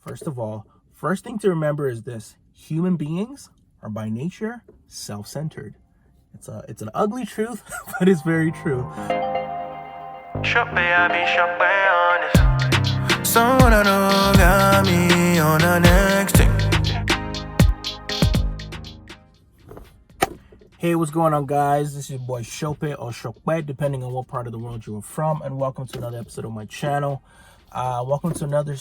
First of all, first thing to remember is this: human beings are by nature self-centered. It's an ugly truth, but it's very true. Shopé, I be Shopé honest. Someone I know got me on the next thing. Hey, what's going on, guys? This is your boy Shope or Shope, depending on what part of the world you are from, and welcome to another episode of my channel. Welcome to another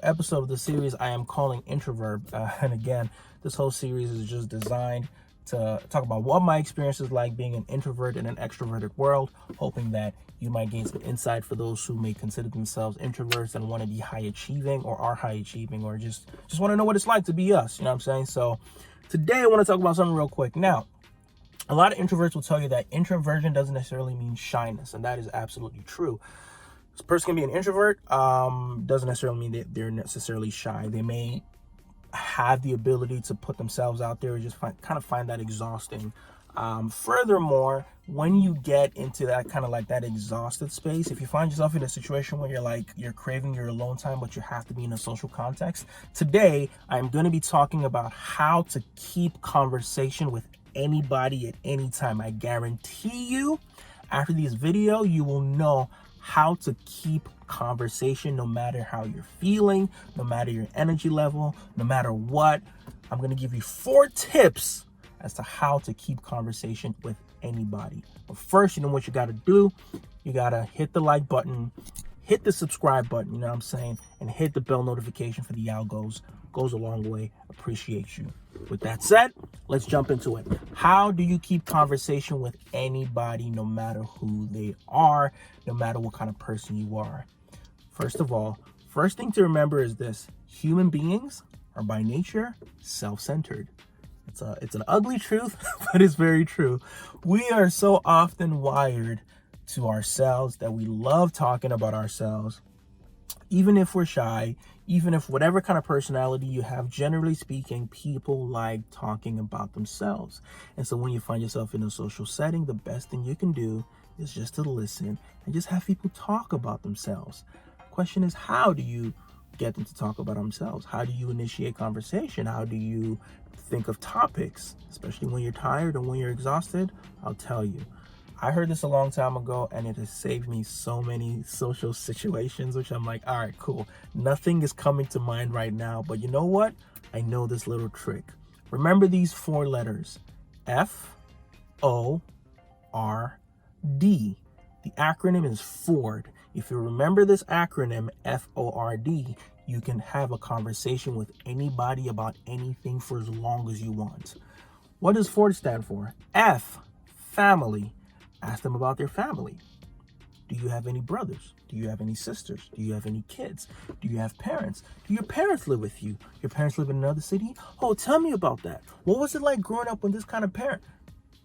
episode of the series I am calling Introvert. And again, this whole series is just designed to talk about what my experience is like being an introvert in an extroverted world, hoping that you might gain some insight for those who may consider themselves introverts and want to be high achieving or are high achieving or just want to know what it's like to be us. You know what I'm saying? So today I want to talk about something real quick. Now, a lot of introverts will tell you that introversion doesn't necessarily mean shyness, and that is absolutely true. This person can be an introvert, doesn't necessarily mean that they're necessarily shy. They may have the ability to put themselves out there and just kind of find that exhausting. Furthermore, when you get into that kind of like that exhausted space, if you find yourself in a situation where you're craving your alone time, but you have to be in a social context, today I'm going to be talking about how to keep conversation with anybody at any time. I guarantee you, after this video, you will know how to keep conversation no matter how you're feeling, no matter your energy level, no matter what. I'm going to give you 4 tips as to how to keep conversation with anybody. But first, you know what you got to do? You got to hit the like button, hit the subscribe button, you know what I'm saying, and hit the bell notification for the algos. Goes a long way. Appreciate you. With that said, let's jump into it. How do you keep conversation with anybody, no matter who they are, no matter what kind of person you are? First of all, first thing to remember is this: human beings are by nature self-centered. It's an ugly truth, but it's very true. We are so often wired to ourselves that we love talking about ourselves. Even if we're shy, even if whatever kind of personality you have, generally speaking, people like talking about themselves. And so when you find yourself in a social setting, the best thing you can do is just to listen and just have people talk about themselves. Question is, how do you get them to talk about themselves? How do you initiate conversation? How do you think of topics, especially when you're tired or when you're exhausted? I'll tell you. I heard this a long time ago, and it has saved me so many social situations, which I'm like, all right, cool. Nothing is coming to mind right now, but you know what? I know this little trick. Remember these 4 letters: F-O-R-D. The acronym is Ford. If you remember this acronym, F-O-R-D, you can have a conversation with anybody about anything for as long as you want. What does Ford stand for? F, family. Ask them about their family. Do you have any brothers? Do you have any sisters? Do you have any kids? Do you have parents? Do your parents live with you? Your parents live in another city? Oh, tell me about that. What was it like growing up with this kind of parent?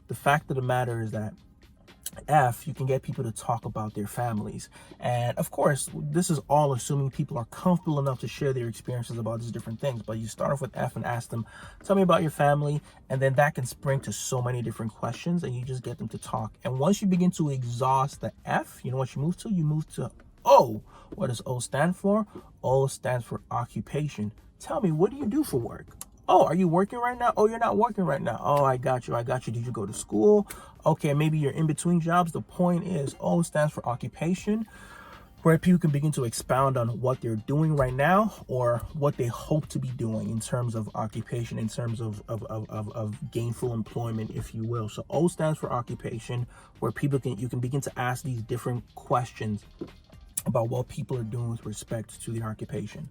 The fact of the matter is that F, you can get people to talk about their families. And of course, this is all assuming people are comfortable enough to share their experiences about these different things. But you start off with F and ask them, tell me about your family. And then that can spring to so many different questions, and you just get them to talk. And once you begin to exhaust the F, you know what you move to? You move to O. What does O stand for? O stands for occupation. Tell me, what do you do for work? Oh, are you working right now? Oh, you're not working right now. Oh, I got you. Did you go to school? Okay, maybe you're in between jobs. The point is, O stands for occupation, where people can begin to expound on what they're doing right now or what they hope to be doing in terms of occupation, in terms of gainful employment, if you will. So O stands for occupation, where you can begin to ask these different questions about what people are doing with respect to their occupation.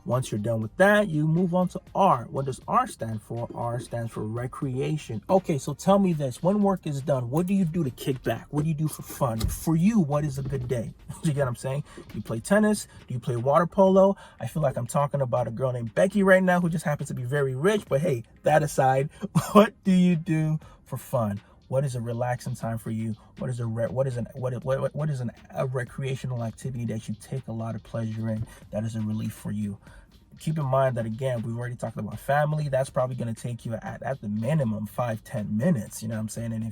Once you're done with that, you move on to R. What does R stand for? R stands for recreation. Okay, so tell me this. When work is done, what do you do to kick back? What do you do for fun? For you, what is a good day? You get what I'm saying? Do you play tennis? Do you play water polo? I feel like I'm talking about a girl named Becky right now who just happens to be very rich. But hey, that aside, what do you do for fun? What is a relaxing time for you? What is a recreational activity that you take a lot of pleasure in, that is a relief for you? Keep in mind that, again, we've already talked about family. That's probably going to take you at the minimum 5-10 minutes. You know what I'm saying? And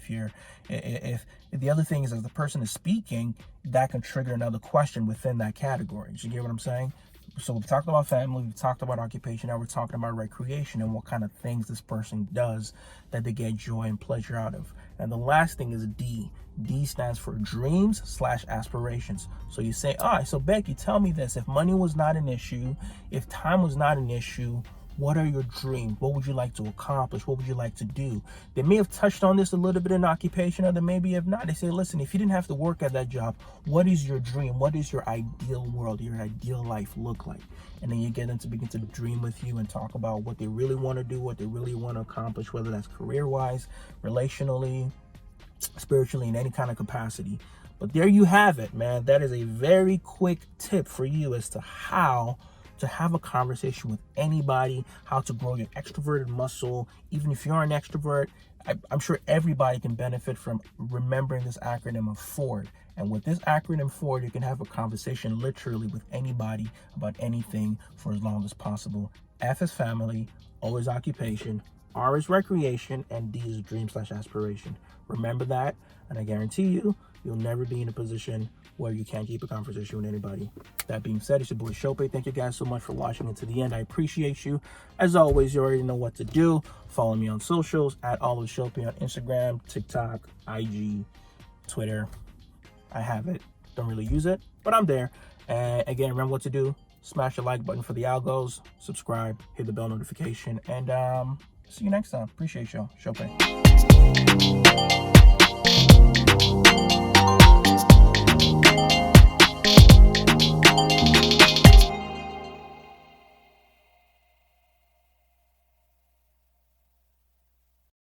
if the other thing is, as the person is speaking, that can trigger another question within that category. You get what I'm saying? So we've talked about family, we've talked about occupation, now we're talking about recreation and what kind of things this person does that they get joy and pleasure out of. And the last thing is D. D stands for dreams/aspirations. So you say, all right, so Becky, tell me this. If money was not an issue, if time was not an issue, what are your dreams? What would you like to accomplish? What would you like to do? They may have touched on this a little bit in occupation, or they maybe have not. They say, listen, if you didn't have to work at that job, what is your dream? What is your ideal world, your ideal life look like? And then you get them to begin to dream with you and talk about what they really want to do, what they really want to accomplish, whether that's career-wise, relationally, spiritually, in any kind of capacity. But there you have it, man. That is a very quick tip for you as to how to have a conversation with anybody, how to grow your extroverted muscle. Even if you're an extrovert, I'm sure everybody can benefit from remembering this acronym of FORD. And with this acronym FORD, you can have a conversation literally with anybody about anything for as long as possible. F is family, O is occupation, R is recreation, and D is dream/aspiration. Remember that, and I guarantee you, you'll never be in a position where you can't keep a conversation with anybody. That being said, it's your boy Shope. Thank you guys so much for watching it to the end. I appreciate you. As always, you already know what to do. Follow me on socials at Shope on Instagram, TikTok, IG, Twitter. I have it. Don't really use it, but I'm there. And again, remember what to do. Smash the like button for the algos, subscribe, hit the bell notification, and see you next time. Appreciate y'all. Shopé.